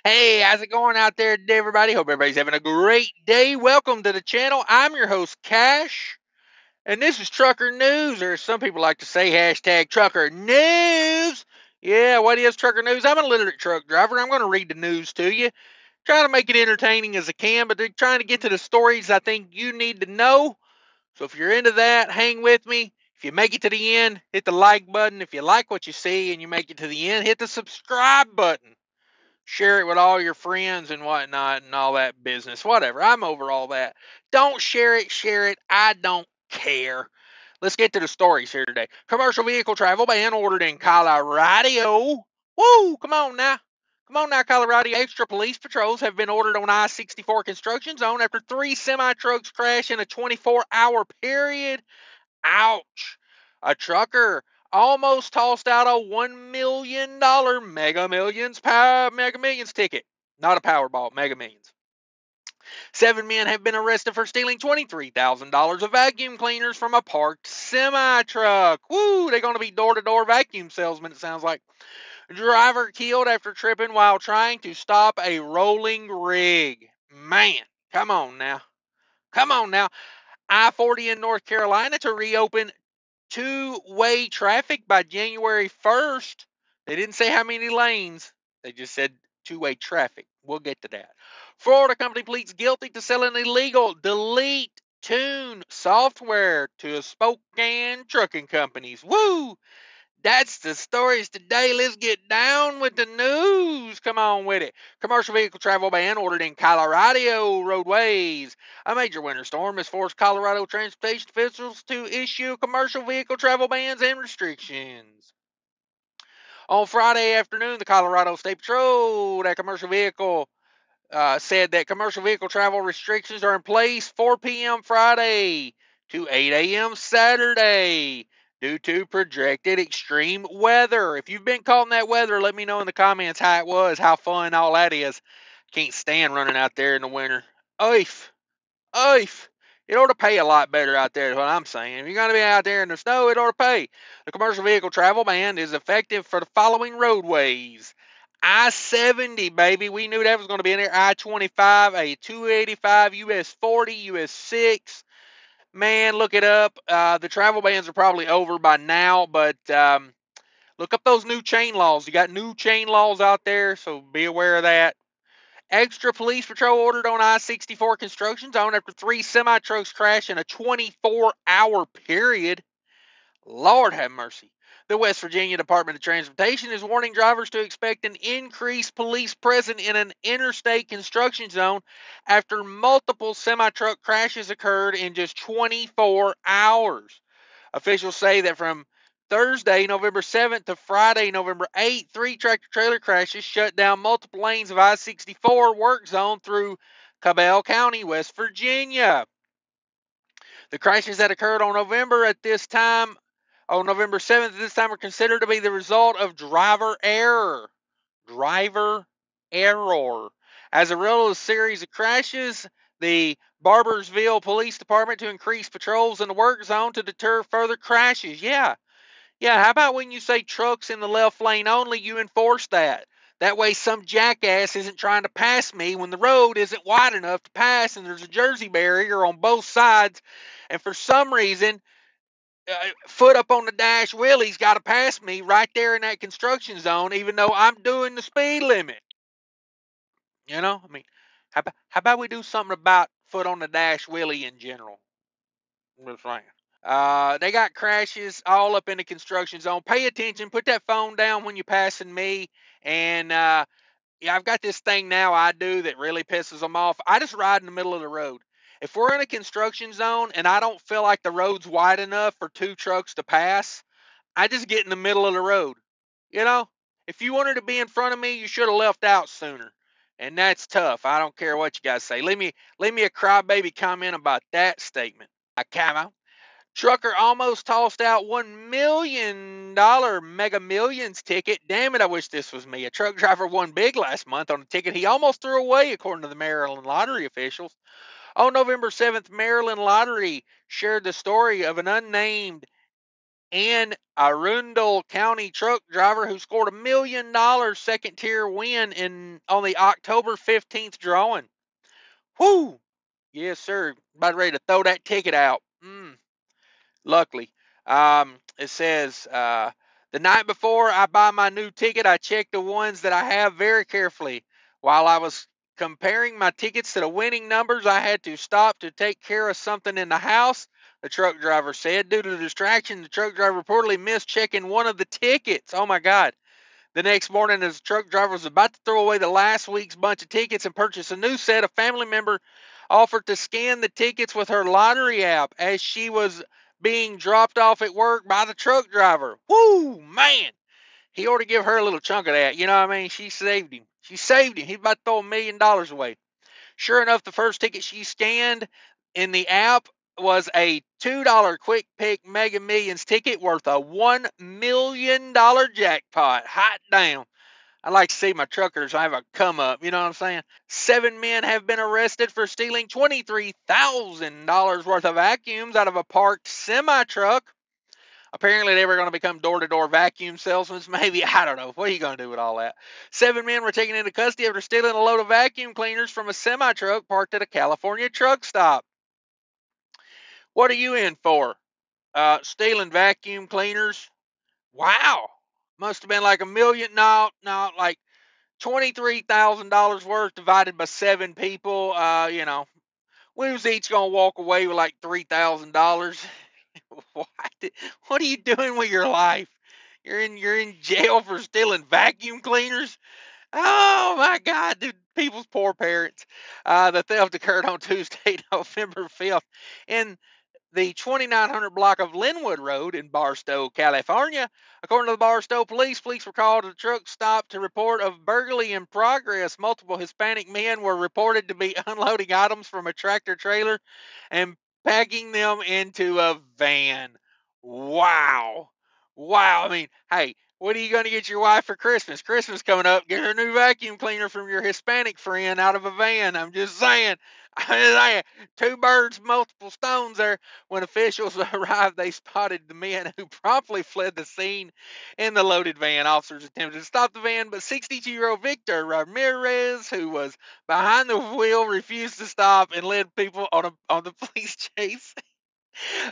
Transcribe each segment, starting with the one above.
Hey, how's it going out there today, everybody? Hope everybody's having a great day. Welcome to the channel. I'm your host, Cash, and this is Trucker News, or as some people like to say, hashtag Trucker News. Yeah, what is Trucker News? I'm a literate truck driver. I'm going to read the news to you, trying to make it entertaining as I can, but they're trying to get to the stories I think you need to know. So if you're into that, hang with me. If you make it to the end, hit the like button. If you like what you see and you make it to the end, hit the subscribe button. Share it with all your friends and whatnot and all that business. Whatever. I'm over all that. Don't share it. Share it. I don't care. Let's get to the stories here today. Commercial vehicle travel ban ordered in Colorado. Woo! Come on now. Come on now, Colorado. Extra police patrols have been ordered on I-64 construction zone after 3 semi-trucks crash in a 24-hour period. Ouch. A trucker almost tossed out a $1 million Mega Millions ticket. Not a Powerball, Mega Millions. 7 men have been arrested for stealing $23,000 of vacuum cleaners from a parked semi-truck. Woo, they're going to be door-to-door vacuum salesmen, it sounds like. Driver killed after tripping while trying to stop a rolling rig. Man, come on now. Come on now. I-40 in North Carolina to reopen two-way traffic by January 1st. They didn't say how many lanes. They just said two-way traffic. We'll get to that. Florida company pleads guilty to selling illegal delete tune software to Spokane trucking companies. Woo! That's the stories today. Let's get down with the news. Come on with it. Commercial vehicle travel ban ordered in Colorado roadways. A major winter storm has forced Colorado transportation officials to issue commercial vehicle travel bans and restrictions. On Friday afternoon, the Colorado State Patrol said that commercial vehicle travel restrictions are in place 4 p.m. Friday to 8 a.m. Saturday due to projected extreme weather. If you've been caught in that weather, let me know in the comments how it was, how fun all that is. Can't stand running out there in the winter. Oof. Oof. It ought to pay a lot better out there is what I'm saying. If you're going to be out there in the snow, it ought to pay. The commercial vehicle travel ban is effective for the following roadways. I-70, baby. We knew that was going to be in there. I-25, a 285, US 40, US 6. Man, look it up. The travel bans are probably over by now, but look up those new chain laws. You got new chain laws out there, so be aware of that. Extra police patrol ordered on I-64 construction zone after 3 semi-trucks crashed in a 24-hour period. Lord have mercy. The West Virginia Department of Transportation is warning drivers to expect an increased police presence in an interstate construction zone after multiple semi-truck crashes occurred in just 24 hours. Officials say that from Thursday, November 7th to Friday, November 8th, 3 tractor-trailer crashes shut down multiple lanes of I-64 work zone through Cabell County, West Virginia. The crashes that occurred on November 7th at this time are considered to be the result of driver error. Driver error. As a result of a series of crashes, the Barbersville Police Department to increase patrols in the work zone to deter further crashes. Yeah, how about when you say trucks in the left lane only, you enforce that? That way some jackass isn't trying to pass me when the road isn't wide enough to pass and there's a Jersey barrier on both sides. And for some reason, foot up on the dash wheel, he's got to pass me right there in that construction zone, even though I'm doing the speed limit. You know, I mean, how about we do something about foot on the dash wheelie in general? I'm just saying. They got crashes all up in the construction zone. Pay attention. Put that phone down when you're passing me. And yeah, I've got this thing now I do that really pisses them off. I just ride in the middle of the road. If we're in a construction zone and I don't feel like the road's wide enough for 2 trucks to pass, I just get in the middle of the road. You know, if you wanted to be in front of me, you should have left out sooner. And that's tough. I don't care what you guys say. Leave me a crybaby comment about that statement. Camo. Trucker almost tossed out $1 million Mega Millions ticket. Damn it, I wish this was me. A truck driver won big last month on a ticket he almost threw away, according to the Maryland lottery officials. On November 7th, Maryland Lottery shared the story of an unnamed Anne Arundel County truck driver who scored $1 million second tier win on the October 15th drawing. Whoo! Yes, sir. About ready to throw that ticket out. Luckily. It says, the night before I buy my new ticket, I check the ones that I have very carefully. While I was comparing my tickets to the winning numbers, I had to stop to take care of something in the house, the truck driver said. Due to the distraction, the truck driver reportedly missed checking one of the tickets. Oh my God. The next morning, as the truck driver was about to throw away the last week's bunch of tickets and purchase a new set, a family member offered to scan the tickets with her lottery app as she was being dropped off at work by the truck driver. Woo, man. He ought to give her a little chunk of that. You know what I mean? She saved him. She saved him. He's about to throw $1 million away. Sure enough, the first ticket she scanned in the app was a $2 Quick Pick Mega Millions ticket worth a $1 million jackpot. Hot damn. I like to see my truckers have a come up, you know what I'm saying? 7 men have been arrested for stealing $23,000 worth of vacuums out of a parked semi truck. Apparently, they were going to become door-to-door vacuum salesmen. Maybe, I don't know. What are you going to do with all that? 7 men were taken into custody after stealing a load of vacuum cleaners from a semi-truck parked at a California truck stop. What are you in for? Stealing vacuum cleaners? Wow. Must have been like $1 million. No, like $23,000 worth divided by 7 people. We was each going to walk away with like $3,000. What are you doing with your life? You're in jail for stealing vacuum cleaners? Oh my God, dude, people's poor parents. The theft occurred on Tuesday, November 5th, in the 2900 block of Linwood Road in Barstow, California. According to the Barstow police were called to the truck stop to report of burglary in progress. Multiple Hispanic men were reported to be unloading items from a tractor trailer and packing them into a van. Wow. Wow. I mean, hey, what are you going to get your wife for Christmas? Christmas coming up. Get her a new vacuum cleaner from your Hispanic friend out of a van. I'm just saying. Two birds, multiple stones there. When officials arrived, they spotted the men who promptly fled the scene in the loaded van. Officers attempted to stop the van, but 62-year-old Victor Ramirez, who was behind the wheel, refused to stop and led people on the police chase.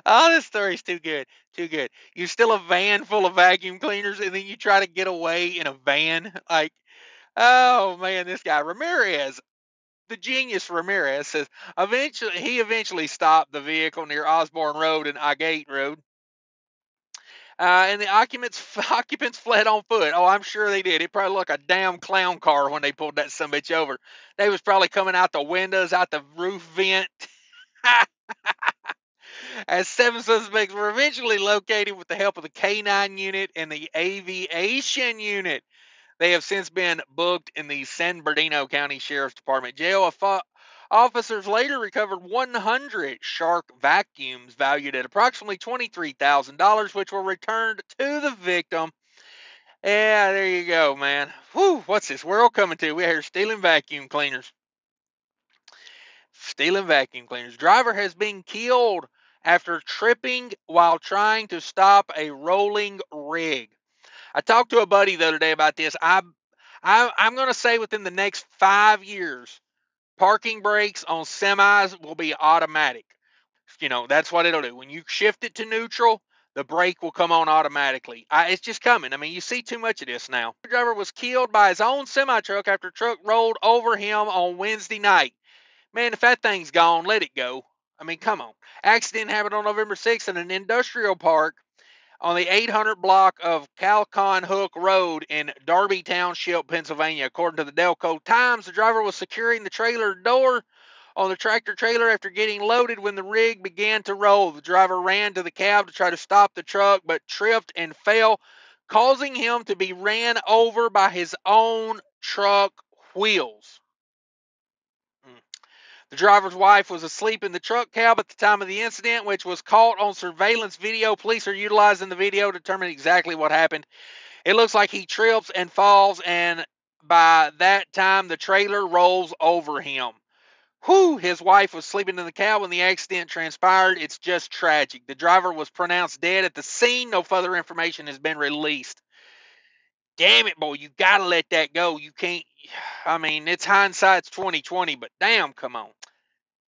Oh, this story's too good. Too good. You steal a van full of vacuum cleaners and then you try to get away in a van. Like, oh man, this guy Ramirez, the genius Ramirez, says he eventually stopped the vehicle near Osborne Road and Agate Road. And the occupants fled on foot. Oh, I'm sure they did. It probably looked like a damn clown car when they pulled that sumbitch over. They was probably coming out the windows, out the roof vent. As 7 suspects were eventually located with the help of the K9 unit and the aviation unit. They have since been booked in the San Bernardino County Sheriff's Department jail. Officers later recovered 100 Shark vacuums valued at approximately $23,000, which were returned to the victim. Yeah, there you go, man. Whew, what's this world coming to? We're here stealing vacuum cleaners. Stealing vacuum cleaners. Driver has been killed after tripping while trying to stop a rolling rig. I talked to a buddy the other day about this. I'm going to say within the next 5 years, parking brakes on semis will be automatic. That's what it'll do. When you shift it to neutral, the brake will come on automatically. It's just coming. I mean, you see too much of this now. The driver was killed by his own semi-truck after a truck rolled over him on Wednesday night. Man, if that thing's gone, let it go. I mean, come on. Accident happened on November 6th in an industrial park on the 800 block of Calcon Hook Road in Darby Township, Pennsylvania. According to the Delco Times, the driver was securing the trailer door on the tractor trailer after getting loaded when the rig began to roll. The driver ran to the cab to try to stop the truck, but tripped and fell, causing him to be ran over by his own truck wheels. The driver's wife was asleep in the truck cab at the time of the incident, which was caught on surveillance video. Police are utilizing the video to determine exactly what happened. It looks like he trips and falls, and by that time, the trailer rolls over him. His wife was sleeping in the cab when the accident transpired. It's just tragic. The driver was pronounced dead at the scene. No further information has been released. Damn it, boy, you gotta let that go. You can't, I mean, it's hindsight's 2020, but damn, come on.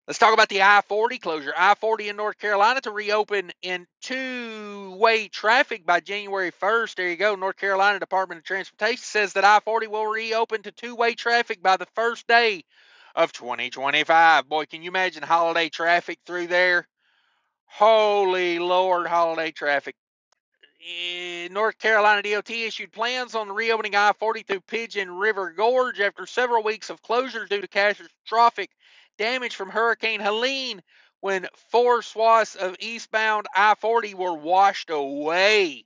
Let's talk about the I-40 closure. I-40 in North Carolina to reopen in two-way traffic by January 1st. There you go. North Carolina Department of Transportation says that I-40 will reopen to two-way traffic by the first day of 2025. Boy, can you imagine holiday traffic through there? Holy Lord, holiday traffic. North Carolina DOT issued plans on reopening I-40 through Pigeon River Gorge after several weeks of closure due to catastrophic damage from Hurricane Helene, when 4 swaths of eastbound I-40 were washed away.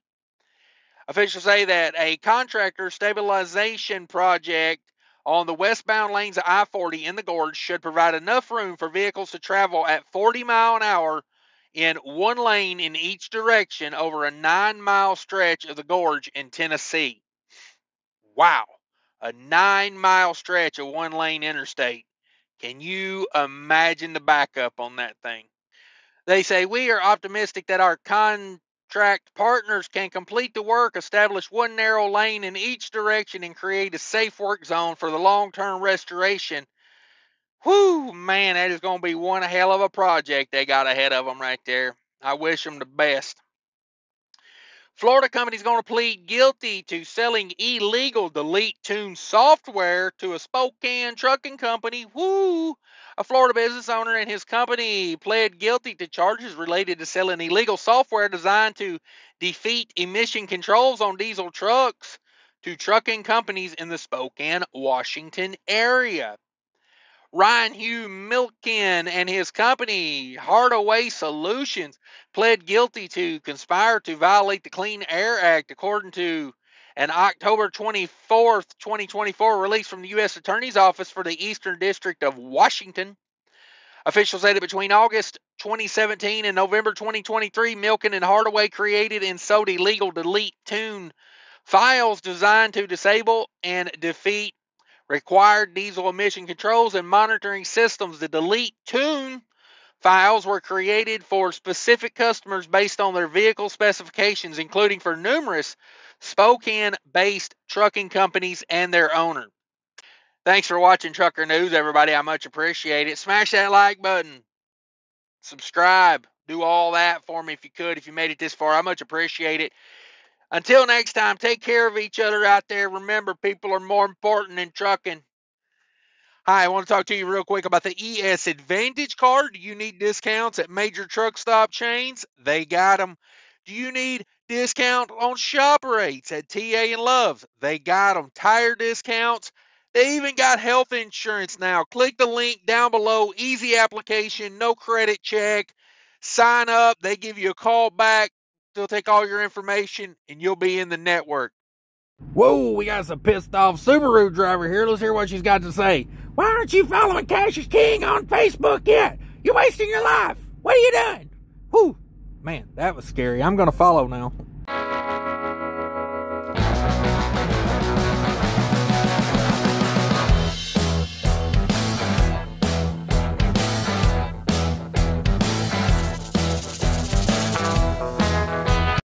Officials say that a contractor stabilization project on the westbound lanes of I-40 in the gorge should provide enough room for vehicles to travel at 40 miles an hour in one lane in each direction over a 9-mile stretch of the gorge in Tennessee. Wow, a 9-mile stretch of one-lane interstate. Can you imagine the backup on that thing? They say, we are optimistic that our contract partners can complete the work, establish one narrow lane in each direction, and create a safe work zone for the long-term restoration. Whew, man, that is going to be one hell of a project they got ahead of them right there. I wish them the best. Florida company is going to plead guilty to selling illegal delete tune software to a Spokane trucking company. Woo! A Florida business owner and his company pled guilty to charges related to selling illegal software designed to defeat emission controls on diesel trucks to trucking companies in the Spokane, Washington area. Ryan Hugh Milken and his company, Hardaway Solutions, pled guilty to conspire to violate the Clean Air Act, according to an October 24th, 2024 release from the U.S. Attorney's Office for the Eastern District of Washington. Officials say that between August 2017 and November 2023, Milken and Hardaway created and sold illegal delete tune files designed to disable and defeat required diesel emission controls and monitoring systems. The delete tune files were created for specific customers based on their vehicle specifications, including for numerous Spokane-based trucking companies and their owner. Thanks for watching Trucker News, everybody. I much appreciate it. Smash that like button. Subscribe. Do all that for me if you could, if you made it this far. I much appreciate it. Until next time, take care of each other out there. Remember, people are more important than trucking. Hi, I want to talk to you real quick about the ES Advantage card. Do you need discounts at major truck stop chains? They got them. Do you need discount on shop rates at TA and Love's? They got them. Tire discounts. They even got health insurance now. Click the link down below. Easy application, no credit check. Sign up. They give you a call back. They'll take all your information, and you'll be in the network. Whoa, we got some pissed off Subaru driver here. Let's hear what she's got to say. Why aren't you following Cash is King on Facebook yet? You're wasting your life. What are you doing? Whew. Man, that was scary. I'm going to follow now.